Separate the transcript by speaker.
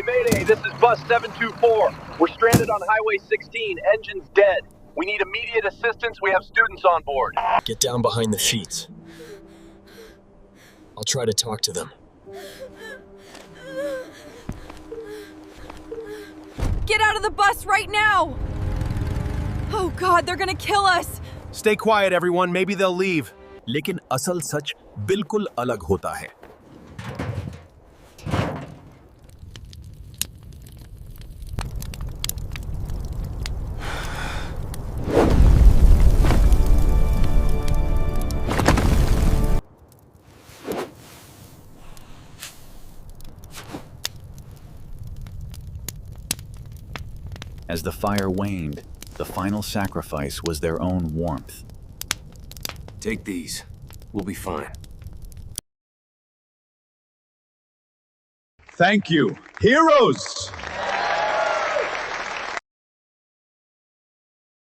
Speaker 1: Mayday, this is bus 724. We're stranded on Highway 16, engine's dead. We need immediate assistance, we have students on board.
Speaker 2: Get down behind the sheets. I'll try to talk to them.
Speaker 3: Get out of the bus right now! Oh God, they're gonna kill us!
Speaker 4: Stay quiet, everyone. Maybe they'll leave.
Speaker 5: लेकिन असल सच बिल्कुल अलग होता है. As the fire waned, the final sacrifice was their own warmth.
Speaker 6: Take these. We'll be fine.
Speaker 7: Thank you, heroes!